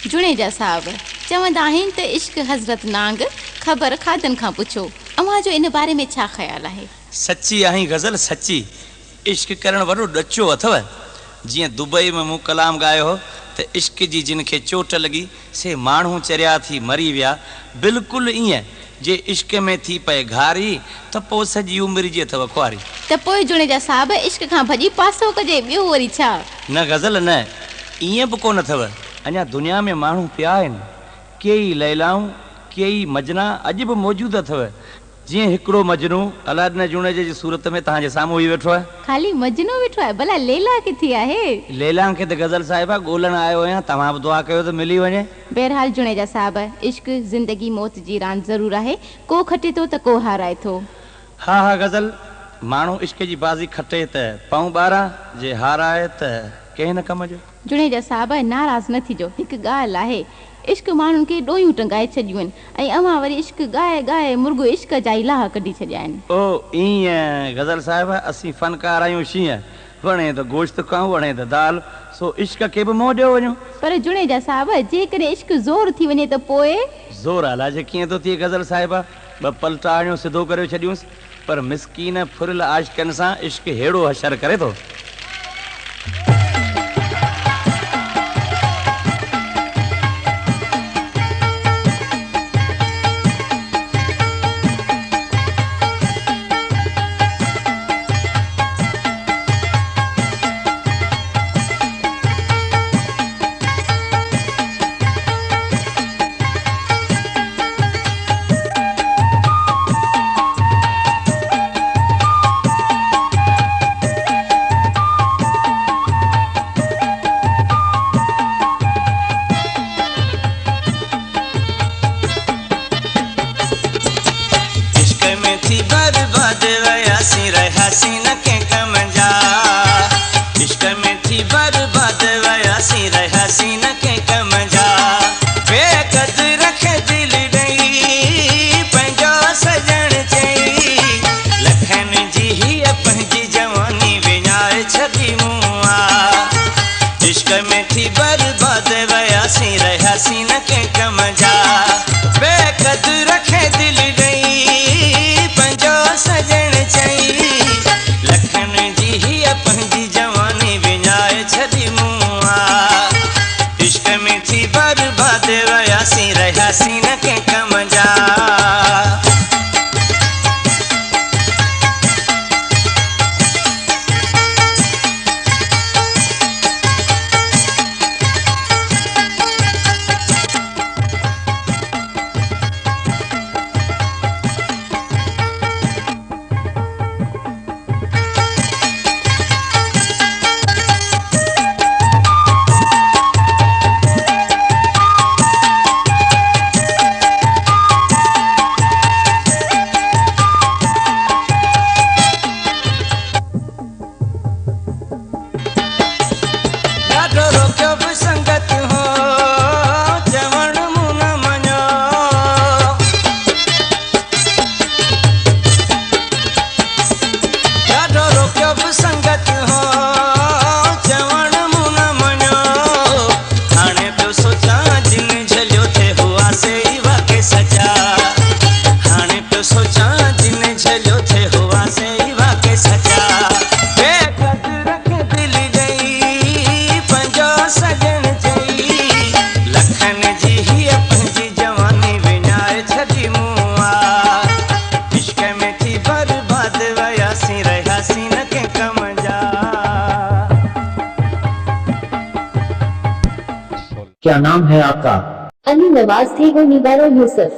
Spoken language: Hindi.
जुनेजा साहब चवंदा आहिनि त इश्क हज़रत नांग ख़बर खादन खां पुछो। अव्हां जो इन बारे में छा ख़्याल आहे? सच्ची आहीं गज़ल सच्ची। इश्क करण वॾो ॾचो अथव। जीअं दुबई में मूं कलाम ॻायो हो त इश्क जी जिन खे चोट लॻी से माण्हू चरिया थी मरी विया, बिल्कुलु ईअं जे इश्क में थी पए घारी त पोइ सॼी उमिरि जी अथव खुआरी। त पोइ जुनेजा साहब इश्क खां भॼी पासो कजे, ॿियो वरी छा? न गज़ल न, ईअं बि कोन अथव। अञा दुनिया में माण्हू पिया आहिनि, केई लैलाऊं केई मजना अॼु बि मौजूदु अथव। जीअं हिकिड़ो मजनू अलादीन जुनेजे जी सूरत में तव्हांजे साम्हूं ई वेठो आहे। खाली मजनू वेठो आहे, भला लैला किथे आहे? लैला खे त गज़ल साहिबा ॻोल्हण आयो आहियां, तव्हां बि दुआ कयो त मिली वञे। बहरहाल जुनेजा साहब, इश्क ज़िंदगी मौत जी रांदि ज़रूर आहे, को खटे थो त को हाराए थो। हा हा गज़ल, माण्हू इश्क जी बाज़ी खटे त पाऊं ॿारहं, जे हाराए त कंहिं न कम जो। जुनेजा साहब नाराज़ न थिजो, हिकु ॻाल्हि आहे, इश्क माण्हुनि खे ॾोयूं टंगाए छॾियूं आहिनि ऐं अव्हां वरी इश्क ॻाए ॻाए मुर्गो इश्क जा इलाह कढी छॾिया आहिनि। ओ ईअं गज़ल साहिब, असीं फनकार आहियूं शींहं, वणे त गोश्त खाऊं वणे त दाल, सो इश्क खे बि मोह ॾियो वञो। पर जुनेजा साहब जेकॾहिं इश्क ज़ोर थी वञे त पोइ? ज़ोर अलाए कीअं थो थिए गज़ल साहिबा, ॿ पलटा आणियो सिधो करे छॾियूंसि, पर मिसकीन फुरियल आशिकनि सां इश्क हेड़ो हशर करे थो। क्या नाम है आपका? अली नवाज थे वो निबारो यूसुफ।